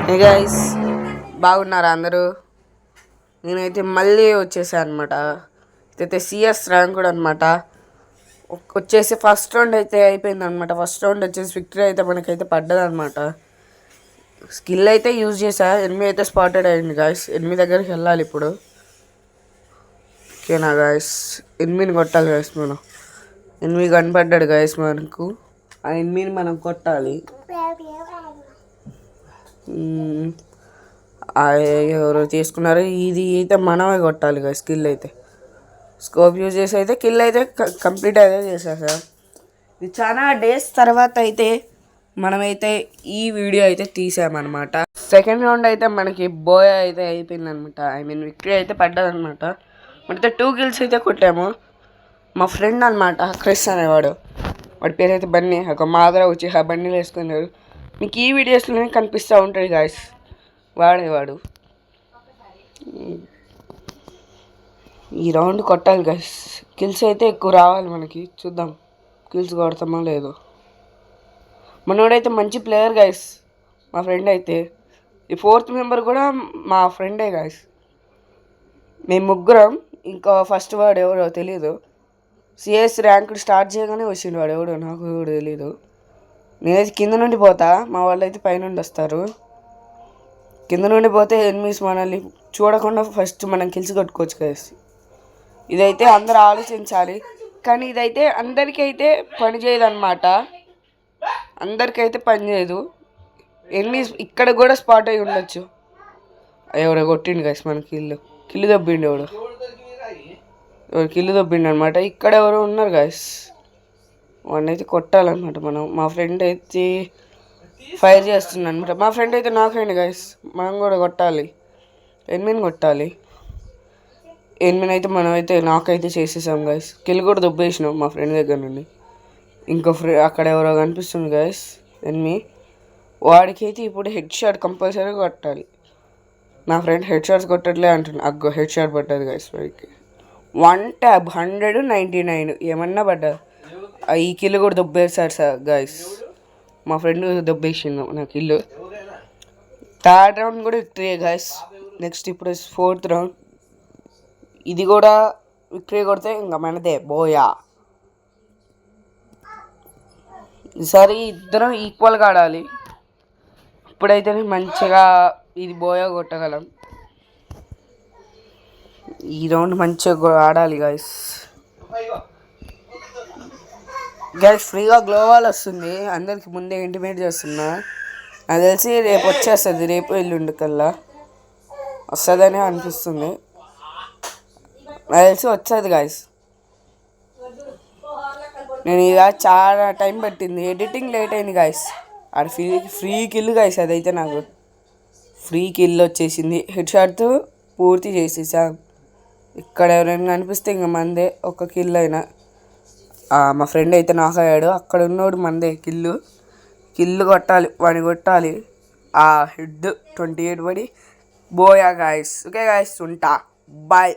Hey guys, బాగున్నారా అందరూ? నేనైతే మళ్ళీ వచ్చేసాను అనమాట. ఇదైతే సిఎస్ ర్యాంక్ కూడా అనమాట. వచ్చేసి ఫస్ట్ రౌండ్ అయితే అయిపోయింది అనమాట. ఫస్ట్ రౌండ్ వచ్చేసి విక్టరీ అయితే మనకైతే పడ్డదనమాట. స్కిల్ అయితే యూజ్ చేసా. ఎనిమిది అయితే స్పాటెడ్ అయింది గాయస్. ఎనిమిది దగ్గరికి వెళ్ళాలి ఇప్పుడు. ఓకేనా గాయస్, ఎనిమిదిని కొట్టాలి గాయస్. మనం ఎనిమిది కనపడ్డాడు గాయస్ మనకు. ఆ ఎనిమిదిని మనం కొట్టాలి. ఎవరో తీసుకున్నారు. ఇది అయితే మనమే కొట్టాలి కదా. స్కిల్ అయితే స్కోప్ యూజ్ చేసి అయితే కిల్ అయితే కంప్లీట్ అయితే చేసేసా. ఇది చాలా డేస్ తర్వాత అయితే మనమైతే ఈ వీడియో అయితే తీసామన్నమాట. సెకండ్ రౌండ్ అయితే మనకి బోయ్ అయితే అయిపోయింది అనమాట. విక్టరీ అయితే పడ్డదనమాట. మనైతే 2 kills అయితే కొట్టాము. మా ఫ్రెండ్ అనమాట, క్రిస్ అనేవాడు. వాడి పేరు అయితే బన్నీ. ఒక మాదర వచ్చి ఆ బన్నీలు వేసుకున్నారు. మీకు ఈ వీడియోస్లోనే కనిపిస్తూ ఉంటుంది గాయస్. వాడేవాడు. ఈ రౌండ్ కొట్టాలి గాయస్. కిల్స్ అయితే ఎక్కువ రావాలి మనకి. చూద్దాం కిల్స్ కొడతామో లేదో. మనోడైతే మంచి ప్లేయర్ గాయస్. మా ఫ్రెండ్ అయితే ఈ 4th మెంబర్ కూడా మా ఫ్రెండే గాయస్. మేము ముగ్గురం. ఇంకా ఫస్ట్ వాడు ఎవరో తెలీదు. సిఎస్ ర్యాంక్ స్టార్ట్ చేయగానే వచ్చిండు వాడు. ఎవడో నాకు ఎవడో తెలీదు. నేనైతే కింద నుండి పోతా, మా వాళ్ళు అయితే పైనుండి వస్తారు. కింద నుండి పోతే ఎనిమిస్ మనల్ని చూడకుండా ఫస్ట్ మనం కిల్స్ కొట్టుకోవచ్చు కదా. ఇదైతే అందరూ ఆలోచించాలి. కానీ ఇదైతే అందరికైతే పని చేయదన్నమాట. అందరికైతే పని చేయదు. ఎనిమిస్ ఇక్కడ కూడా స్పాట్ అయి ఉండొచ్చు. ఎవడో కొట్టిండు గైస్ మన కిల్లు దొబ్బిండు. ఎవడు కిల్లు దొబ్బిండు అనమాట. ఇక్కడ ఎవరో ఉన్నారు గైస్. వాడిని అయితే కొట్టాలన్నమాట మనం. మా ఫ్రెండ్ అయితే ఫైర్ చేస్తుంది అనమాట. మా ఫ్రెండ్ అయితే నాకండి గైస్. మనం కూడా కొట్టాలి. ఎనిమిదిని కొట్టాలి. ఎనిమిది అయితే మనం అయితే నాకైతే చేసేసాం గైస్. కిల్ కూడా దొబ్బేసినాం మా ఫ్రెండ్ దగ్గర నుండి. ఇంకో అక్కడ ఎవరో కనిపిస్తుంది గైస్. ఎనిమిది వాడికైతే ఇప్పుడు హెడ్ షాట్ కంపల్సరీ కొట్టాలి. నా ఫ్రెండ్ హెడ్ షాట్స్ కొట్టట్లే అంటున్నా. అగ్గో హెడ్ షాట్ పడ్డది గైస్ వాడికి. 1 tab 199 ఏమన్నా పడ్డది. ఈ కిల్ కూడా దొబ్బేశారు సార్ గైస్. మా ఫ్రెండ్ దొబ్బేసిండు నాకు ఇల్లు. థర్డ్ రౌండ్ కూడా విక్టరీ గైస్. నెక్స్ట్ ఇప్పుడు 4th రౌండ్. ఇది కూడా విక్టరీ కొడితే ఇంకా మనదే బోయా. ఈసారి ఇద్దరం ఈక్వల్గా ఆడాలి. ఇప్పుడైతే మంచిగా ఇది బోయా కొట్టగలం. ఈ రౌండ్ మంచిగా ఆడాలి గైస్. గైస్ ఫ్రీగా గ్లోవాల్ వస్తుంది. అందరికి ముందే ఇంటిమేట్ చేస్తున్నా. నాకు తెలిసి రేపు వచ్చేస్తుంది. రేపు ఎల్లుండి కల్లా వస్తుందని అనిపిస్తుంది. నాకు తెలిసి వచ్చేది గైస్. నేను ఇక చాలా టైం పట్టింది. ఎడిటింగ్ లేట్ అయింది గైస్. అది ఫ్రీ కిల్ గైస్. అదైతే నాకు ఫ్రీ కిల్ వచ్చేసింది. హెడ్ షాట్తో పూర్తి చేసేసా. ఇక్కడ ఎవరైనా కనిపిస్తే ఇంకా మందే. ఒక కిల్ అయినా. మా ఫ్రెండ్ అయితే నాకు అయ్యాడు. అక్కడ ఉన్నోడు మందే. కిల్లు కొట్టాలి. వాడిని కొట్టాలి. ఆ హెడ్ 28 పడి బోయా గాయస్. ఓకే గాయస్, ఉంటా. బాయ్.